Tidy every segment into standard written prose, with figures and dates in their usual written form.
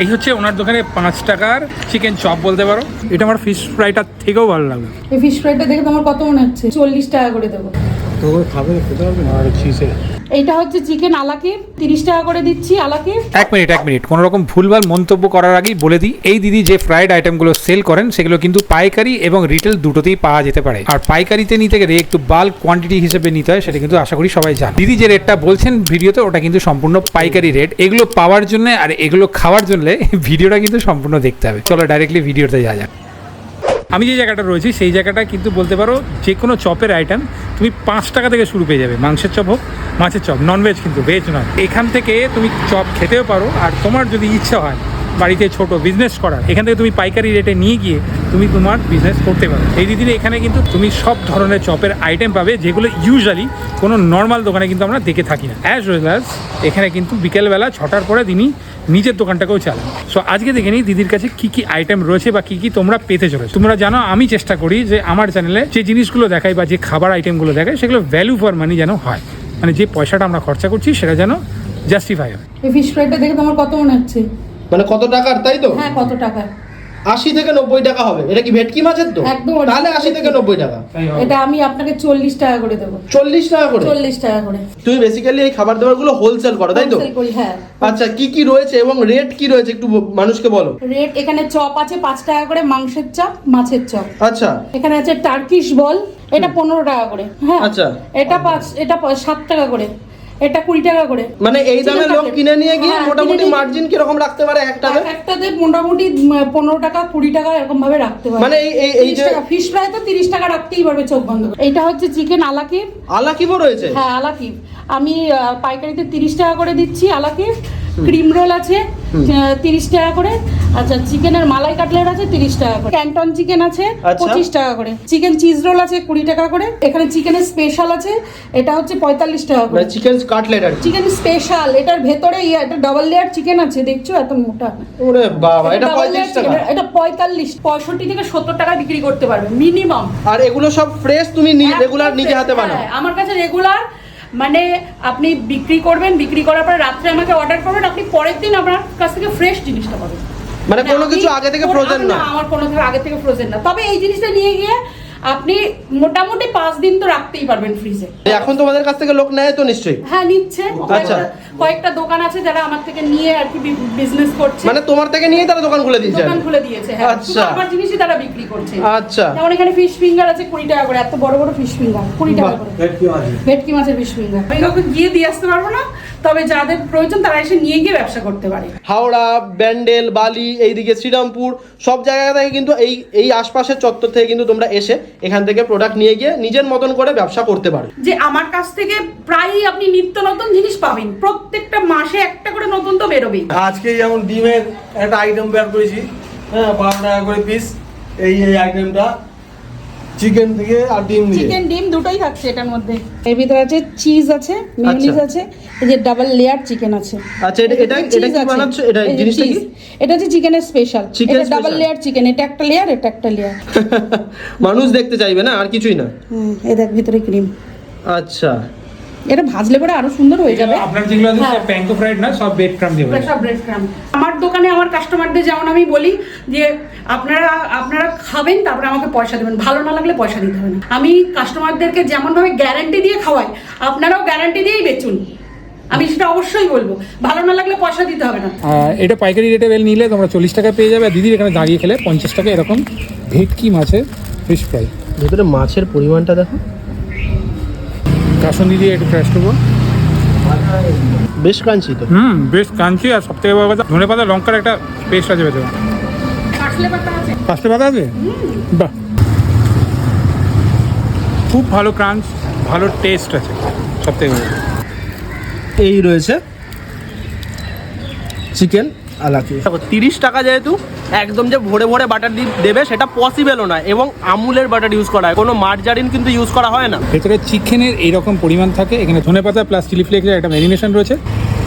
এই হচ্ছে ওনার দোকানে 5 টাকার চিকেন চপ বলতে পারো। এটা আমার ফিশ ফ্রাইটার থেকেও ভালো লাগলো। এই ফিশ ফ্রাইটা দেখে তোমার কত মনে হচ্ছে? 40 টাকা করে দেবো। তো খাবে খেতে পারবে না? আর চিজে এইটা হচ্ছে চিকেন আলাকির, 30 টাকা করে দিচ্ছি আলাকির। এক মিনিট কোনো রকম ভুলভাল মন্তব্য করার আগেই বলে দিই, এই দিদি যে ফ্রাইড আইটেমগুলো সেল করেন সেগুলো কিন্তু পাইকারি এবং রিটেল দুটোতেই পাওয়া যেতে পারে। আর পাইকারিতে নিতে গেলে একটু বাল্ক কোয়ান্টিটি হিসেবে নিতে হয়, সেটা কিন্তু আশা করি সবাই জানে। দিদি যে রেটটা বলছেন ভিডিওতে ওটা কিন্তু সম্পূর্ণ পাইকারি রেট। এগুলো পাওয়ার জন্য আর এগুলো খাওয়ার জন্য ভিডিওটা কিন্তু সম্পূর্ণ দেখতে হবে। চলো ডাইরেক্টলি ভিডিওতে যাওয়া যাক। আমি যে জায়গাটা রয়েছি সেই জায়গাটা কিন্তু বলতে পারো যে কোনো চপের আইটেম তুমি 5 টাকা থেকে শুরু পেয়ে যাবে। মাংসের চপ হোক, মাছের চপ, ননভেজ কিন্তু, ভেজ নয়। এখান থেকে তুমি চপ খেতেও পারো। আর তোমার যদি ইচ্ছা হয় বাড়িতে ছোট বিজনেস করার, এখান থেকে তুমি পাইকারি রেটে নিয়ে গিয়ে তুমি তোমার বিজনেস করতে পারো। এই দিদির এখানে কিন্তু তুমি সব ধরনের চপের আইটেম পাবে, যেগুলো ইউজুয়ালি কোনো নর্মাল দোকানে কিন্তু আমরা দেখে থাকি না। অ্যাজ ওয়েল অ্যাজ এখানে কিন্তু বিকেলবেলা 6টার পরে তিনি নিজের দোকানটাকেও চালান। সো আজকে দেখে নিই দিদির কাছে কি কি আইটেম রয়েছে বা কি কি তোমরা পেতে চলেছো। তোমরা জানো আমি চেষ্টা করি যে আমার চ্যানেলে যে জিনিসগুলো দেখাই বা যে খাবার আইটেমগুলো দেখাই সেগুলো ভ্যালু ফর মানি যেন হয়, মানে যে পয়সাটা আমরা খরচা করছি সেটা যেন জাস্টিফাই হয়। এই ফিশ ফ্রাইটা দেখে তোমার কত মনে হচ্ছে? মানে কত টাকার, তাই তো? হ্যাঁ, কত টাকা? 80 থেকে 90 টাকা হবে। এটা কি ভেটকি মাছের তো? একদম। তাহলে 80 থেকে 90 টাকা। এটা আমি আপনাকে 40 টাকা করে দেবো। 40 টাকা করে? 40 টাকা করে। তুমি বেসিক্যালি এই খাবার দাবারগুলো হোলসেল করো, তাই তো? হোলসেল করি, হ্যাঁ। আচ্ছা, কি কি রয়েছে এবং রেট কি রয়েছে একটু মানুষকে বলো। রেট এখানে চপ আছে 5 টাকা করে, মাংসের চপ, মাছের চপ। আচ্ছা। এখানে আছে টার্কিশ বল, এটা 15 টাকা করে। হ্যাঁ। আচ্ছা। এটা 7 টাকা করে। এটা 20 টাকা করে। মানে এই দামে লোক কিনে নিয়ে গিয়ে হ্যাঁ, মোটামুটি মার্জিন কি রকম রাখতে পারে একটাতে? একটাতে মোটামুটি 15 টাকা 20 টাকা এরকম ভাবে রাখতে পারে। মানে এই যে ফিশ ফ্রাই তো 30 টাকা রাখতেই পারবে চোখ বন্ধ করে। এইটা হচ্ছে চিকেন আলাকির। আলাকিবো রয়েছে? হ্যাঁ, আলাকিব। আমি পাইকারিতে 30 টাকা করে দিচ্ছি আলাকিব। ক্রিম রোল আছে 30 টাকা করে। আচ্ছা, চিকেনের মালাই কাটলেট আছে 30 টাকা করে। ক্যান্টন চিকেন আছে 25 টাকা করে। চিকেন চিজ রোল আছে 20 টাকা করে। এখানে চিকেনের স্পেশাল আছে, এটা হচ্ছে 45 টাকা করে। চিকেন কাটলেট আর চিকেন স্পেশাল, এটার ভেতরে এটা ডাবল লেয়ার চিকেন আছে, দেখছো এত মোটা। ওরে বাবা, এটা 35 টাকা? এটা 45, 65 থেকে 70 টাকা বিক্রি করতে পারবে মিনিমাম। আর এগুলো সব ফ্রেশ, তুমি রেগুলার নিজে হাতে বানাও? হ্যাঁ, আমার কাছে রেগুলার, মানে আপনি বিক্রি করবেন, বিক্রি করার পরে রাত্রে আমাকে অর্ডার করবেন, আপনি পরের দিন আপনার কাছ থেকে ফ্রেশ জিনিসটা পাবেন। মানে কোনো কিছু আগে থেকে ফ্রোজেন না? আমার কোনো কিছু আগে থেকে ফ্রোজেন না। তবে এই জিনিসটা নিয়ে গিয়ে আপনি মোটামুটি 5 দিন তো রাখতেই পারবেন ফ্রিজে। এখন তোমাদের কাছ থেকে লোক নেয় তো নিশ্চয়ই? হ্যাঁ, নিচ্ছে। আচ্ছা। কয়েকটা দোকান আছে যারা আমার থেকে নিয়ে আর কি বিজনেস করছে। মানে তোমার থেকে নিয়ে তারা দোকান খুলে দিয়েছে? দোকান খুলে দিয়েছে, হ্যাঁ। আচ্ছা। আমার জিনিসই তারা বিক্রি করছে। আচ্ছা। যেমন এখানে ফিশ ফিঙ্গার আছে 20 টাকা করে, এত বড় বড় ফিশ ফিঙ্গার 20 টাকা করে। ভেটকি মাছের ফিশ ফিঙ্গার আমি কাউকে গিয়ে দিয়ে আসতে পারবো না, তবে যাদের প্রয়োজন তারা এসে নিয়ে গিয়ে ব্যবসা করতে পারে। হাওড়া, ব্যান্ডেল, বালি, এইদিকে শ্রীরামপুর সব জায়গা থেকে কিন্তু এই আশপাশের চত্বর থেকে কিন্তু তোমরা এসে এখান থেকে প্রোডাক্ট নিয়ে গিয়ে নিজের মতন করে ব্যবসা করতে পারো। যে আমার কাছ থেকে প্রায়ই আপনি নিত্য নতুন জিনিস পাবেন, প্রত্যেকটা মাসে একটা করে নতুন তো বেরোবেই। আজকে যেমন ডিমের একটা আইটেম বের করেছি, হ্যাঁ, 12 টাকা করে পিস। এই আইটেমটা চিকেন থেকে আর ডিম দিয়ে, চিকেন ডিম দুটোই থাকছে এটার মধ্যে। এর ভিতরে আছে চিজ আছে, মেয়োনিজ আছে, এই যে ডাবল লেয়ার চিকেন আছে। আচ্ছা, এটা কি বানাচ্ছো? এটা জিনিসটা কি? এটা হচ্ছে চিকেনের স্পেশাল। এটা ডাবল লেয়ার চিকেন, এটা একটা লেয়ার, এটা একটা লেয়ার। মানুষ দেখতে চাইবে না, আর কিছুই না। এই দেখ ভিতরে ক্রিম। আচ্ছা, এটা ভাজলে পরে আরো সুন্দর হয়ে যাবে। আপনার যেগুলো আছে প্যানকো ফ্রাইড না, সব ব্রেড ক্রাম্ব দিয়ে বানানো। সব ব্রেড ক্রাম্ব। আমার দোকানে আমার কাস্টমারদের যেমন আমি বলি যে আপনারা খাবেন, তারপরে আমাকে পয়সা দেবেন, ভালো না লাগলে পয়সা দিতে হবে না। আমি কাস্টমারদেরকে যেমন ভাবে গ্যারান্টি দিয়ে খাওয়াই, আপনারাও গ্যারান্টি দিয়েই বেচুন। আমি সেটা অবশ্যই বলবো, ভালো না লাগলে পয়সা দিতে হবে না। এটা পাইকারি রেটে নিলে তোমরা 40 টাকা পেয়ে যাবে। দিদির এখানে দাঁড়িয়ে খেলে 50 টাকা এরকম ভেটকি মাছের ফিশ ফ্রাই। ভেতরে মাছের পরিমাণটা দেখো। কাসুন্দি দিয়ে একটু ফ্রেশ করবো, বেশ ক্রাঞ্চি তো। বেশ ক্রাঞ্চি। আর সব থেকে বড় কথা, ধনেপাতা লঙ্কার একটা পেস্ট আছে ভেতরে। পার্সলে পাতা আছে। পাঁচটা পাতা আছে? বাহ, খুব ভালো ক্রাঞ্চ, ভালো টেস্ট আছে সব থেকে বড়। এই রয়েছে চিকেন আলাকি। 30 টাকা যেহেতু একদম যে ভরে ভরে বাটার দেবে সেটা পসিবলও না, এবং আমুলের বাটার ইউজ করা হয়, কোনো মার্জারিন কিন্তু ইউজ করা হয় না। ভেতরে চিকেনের এইরকম পরিমাণ থাকে। এখানে ধনেপাতা প্লাস চিলি ফ্লেক্সের একটা ম্যারিনেশন রয়েছে,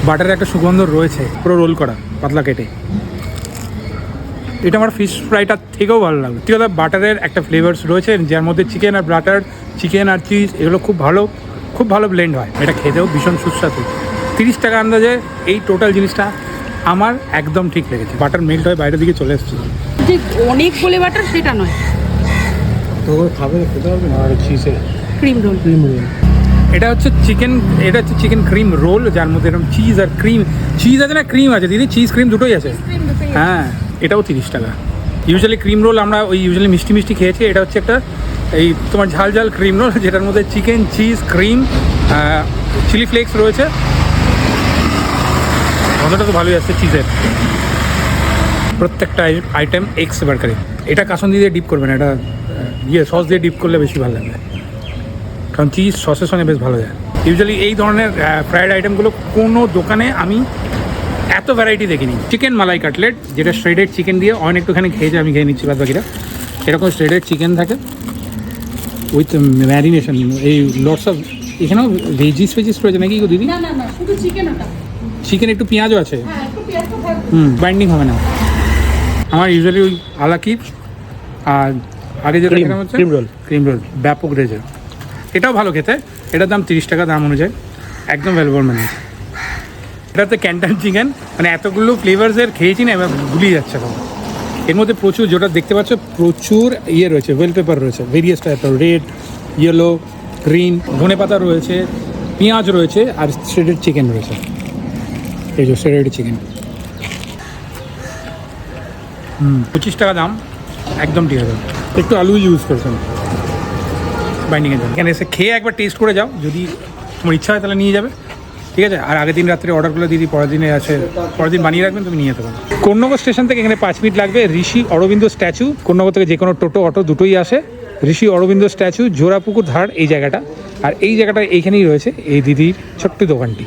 বাটারের একটা সুগন্ধ রয়েছে, পুরো রোল করা পাতলা কেটে। এটা আমার ফিশ ফ্রাইটার থেকেও ভালো লাগলো। ঠিক আছে, বাটারের একটা ফ্লেভার্স রয়েছে যার মধ্যে চিকেন আর বাটার, চিকেন আর চিজ, এগুলো খুব ভালো ব্লেন্ড হয়। এটা খেতেও ভীষণ সুস্বাদু। 30 টাকা আন্দাজে এই টোটাল জিনিসটা আমার একদম ঠিক লেগেছে। বাটার মেল্ট হয়ে বাইরের দিকে চলে এসেছে। যে অনেক বলে বাটার সেটা নয়, তো খাবে খেতে পারবে না। আর চিজে ক্রিম রোল। এটা হচ্ছে চিকেন ক্রিম রোল, যার মধ্যে এরকম চিজ আর ক্রিম, চিজ আছে না ক্রিম আছে দিদি, চিজ ক্রিম দুটোই আছে। হ্যাঁ, এটাও 30 টাকা। ইউজুয়ালি ক্রিম রোল আমরা ওই ইউজুয়ালি মিষ্টি মিষ্টি খেয়েছি, এটা হচ্ছে একটা এই তোমার ঝাল ঝাল ক্রিম রোল, যেটার মধ্যে chicken, cheese, cream, chilli flakes রয়েছে। গন্ধটা তো ভালোই আসছে চিজের। প্রত্যেকটা আইটেম এক্স বার্গারে। এটা কাসন্দি দিয়ে ডিপ করবেন, এটা সস দিয়ে ডিপ করলে বেশি ভালো লাগবে, কারণ চিজ সসের সঙ্গে বেশ ভালো যায়। ইউজুয়ালি এই ধরনের ফ্রাইড আইটেমগুলো কোনো দোকানে আমি এত ভ্যারাইটি দেখিনি। চিকেন মালাই কাটলেট, যেটা শ্রেডেড চিকেন দিয়ে অনেক একটুখানি খেয়েছে, আমি খেয়ে নিচ্ছি বাদ বাকিরা। এরকম শ্রেডেড চিকেন থাকে উইথ ম্যারিনেশন, এই লটস অফ, এখানেও ভেজিস রয়েছে নাকি গো দিদি? না না না, শুধু চিকেন ওটা। চিকেন একটু পেঁয়াজও আছে। হ্যাঁ, একটু পেঁয়াজ তো থাকবে। বাইন্ডিং হবে না। আমার ইউজুয়ালি ওই আলাকির আর আগে যেটা খেলাম হচ্ছে ক্রিম রোল, ব্যাপক রেজে। এটাও ভালো খেতে, এটার দাম 30 টাকা দাম অনুযায়ী, একদম ভ্যালুবল মানে। এটা হচ্ছে ক্যান্টন চিকেন, মানে এতগুলো ফ্লেভার্সের খেয়েছি না, এবার গুলিয়ে যাচ্ছে এখন। এর মধ্যে প্রচুর, যেটা দেখতে পাচ্ছ, প্রচুর ইয়ে রয়েছে, ওয়েল পেপার রয়েছে, ভেরিয়াস টাইপের, রেড, ইয়েলো, গ্রিন, ধনে পাতা রয়েছে, পেঁয়াজ রয়েছে, আর শ্রেডেড চিকেন রয়েছে। এই যে শ্রেডেড চিকেন 25 টাকা দাম, একদম ঠিক আছে। একটু আলু ইউজ করছেন বাইন্ডিংয়ের জন্য। এখানে এসে খেয়ে একবার টেস্ট করে যাও, যদি তোমার ইচ্ছা হয় তাহলে নিয়ে যাবে, ঠিক আছে। আর আগের দিন রাত্রে অর্ডার করলে দিদি পরের দিনে আছে, পরের দিন বানিয়ে রাখবেন, তুমি নিয়ে যেতে পারো। কন্যগর স্টেশন থেকে এখানে 5 মিনিট লাগবে। ঋষি অরবিন্দ স্ট্যাচু, কন্যগর থেকে যে কোনো টোটো অটো দুটোই আসে। ঋষি অরবিন্দ স্ট্যাচু, জোড়াপুকুর ধার এই জায়গাটা, আর এই জায়গাটা এইখানেই রয়েছে এই দিদির ছোট্ট দোকানটি।